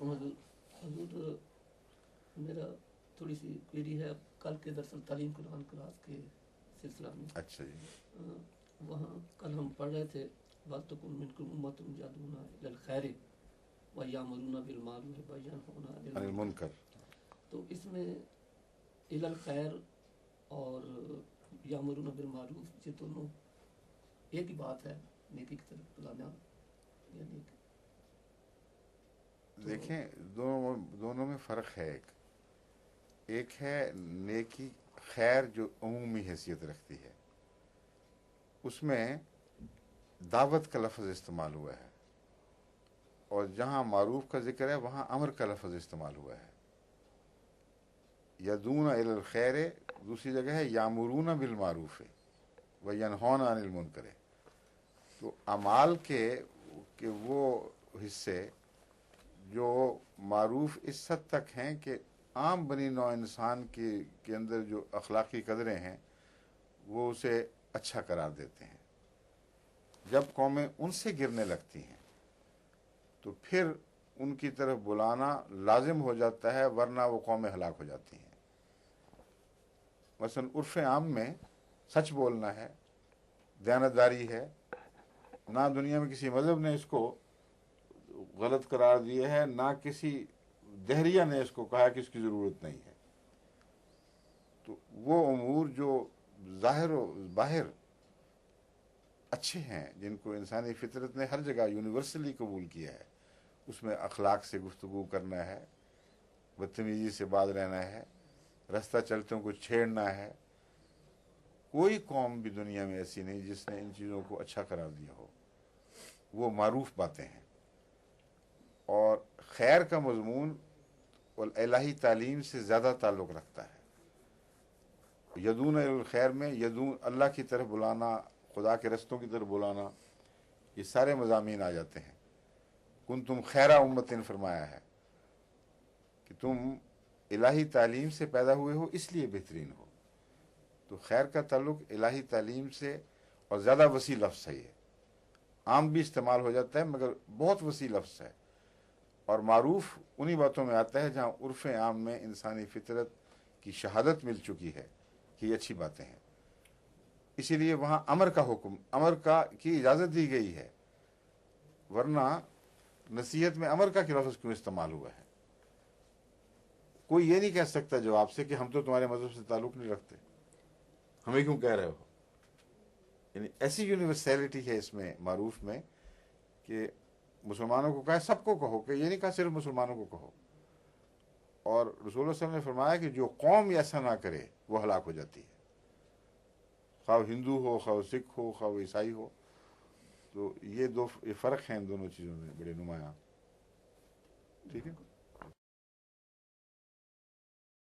حضور میرا تھوڑی سی کوئری ہے کل کے دراصل تعلیم قرآن کلاس کے سلسلہ میں. اچھا جی. وہاں کل ہم پڑھ رہے تھے وَلْتَكُن مِّنكُمْ أُمَّةٌ يَدْعُونَ إِلَى الْخَيْرِ وَيَأْمُرُونَ بِالْمَعْرُوفِ وَيَنْهَوْنَ عَنِ عن المنکر. تو اس میں إِلَى الْخَيْرِ اور یامرون بالمعروف یہ دونوں ایک ہی بات ہے, نیکی کی طرف بلانا یعنی دیکھیں دونوں میں فرق ہے. ایک ہے نیکی خیر جو عمومی حیثیت رکھتی ہے, اس میں دعوت کا لفظ استعمال ہوا ہے, اور جہاں معروف کا ذکر ہے وہاں امر کا لفظ استعمال ہوا ہے. یدعون الی الخیر دوسری جگہ ہے یامرون بالمعروف وینہون عن المنکر. تو اعمال کے وہ حصے جو معروف اس حد تک ہیں کہ عام بنی نوع انسان کے اندر جو اخلاقی قدریں ہیں وہ اسے اچھا قرار دیتے ہیں. جب قومیں ان سے گرنے لگتی ہیں تو پھر ان کی طرف بلانا لازم ہو جاتا ہے, ورنہ وہ قومیں ہلاک ہو جاتی ہیں. مثلا عرف عام میں سچ بولنا ہے, دیانتداری ہے, نہ دنیا میں کسی مذہب نے اس کو غلط قرار دیا ہے, نہ کسی دہریہ نے اس کو کہا کہ اس کی ضرورت نہیں ہے. تو وہ امور جو ظاہر و باہر اچھے ہیں, جن کو انسانی فطرت نے ہر جگہ یونیورسلی قبول کیا ہے, اس میں اخلاق سے گفتگو کرنا ہے, بدتمیزی سے باز رہنا ہے, رستہ چلتوں کو چھیڑنا ہے. کوئی قوم بھی دنیا میں ایسی نہیں جس نے ان چیزوں کو اچھا قرار دیا ہو. وہ معروف باتیں ہیں. اور خیر کا مضمون الہی تعلیم سے زیادہ تعلق رکھتا ہے. یدعون الی الخیر میں یدعون اللہ کی طرف بلانا, خدا کے رستوں کی طرف بلانا, یہ سارے مضامین آ جاتے ہیں. کنتم خیر امت فرمایا ہے کہ تم الہی تعلیم سے پیدا ہوئے ہو اس لیے بہترین ہو. تو خیر کا تعلق الہی تعلیم سے اور زیادہ وسیع لفظ ہے. یہ عام بھی استعمال ہو جاتا ہے مگر بہت وسیع لفظ ہے. اور معروف انہی باتوں میں آتا ہے جہاں عرف عام میں انسانی فطرت کی شہادت مل چکی ہے کہ یہ اچھی باتیں ہیں. اسی لیے وہاں امر کا حکم, امر کی اجازت دی گئی ہے, ورنہ نصیحت میں امر کا لفظ کیوں استعمال ہوا ہے. کوئی یہ نہیں کہہ سکتا جواب سے کہ ہم تو تمہارے مذہب سے تعلق نہیں رکھتے, ہمیں کیوں کہہ رہے ہو. یعنی ایسی یونیورسیلٹی ہے اس میں معروف میں کہ مسلمانوں کو کہا, سب کو کہو, کہ یہ نہیں کہا صرف مسلمانوں کو کہو. اور رسول اللہ صلی اللہ علیہ وسلم نے فرمایا کہ جو قوم ایسا نہ کرے وہ ہلاک ہو جاتی ہے, خواہ ہندو ہو, خواہ سکھ ہو, خواہ عیسائی ہو. تو یہ فرق ہیں ان دونوں چیزوں میں بڑے نمایاں. ٹھیک ہے.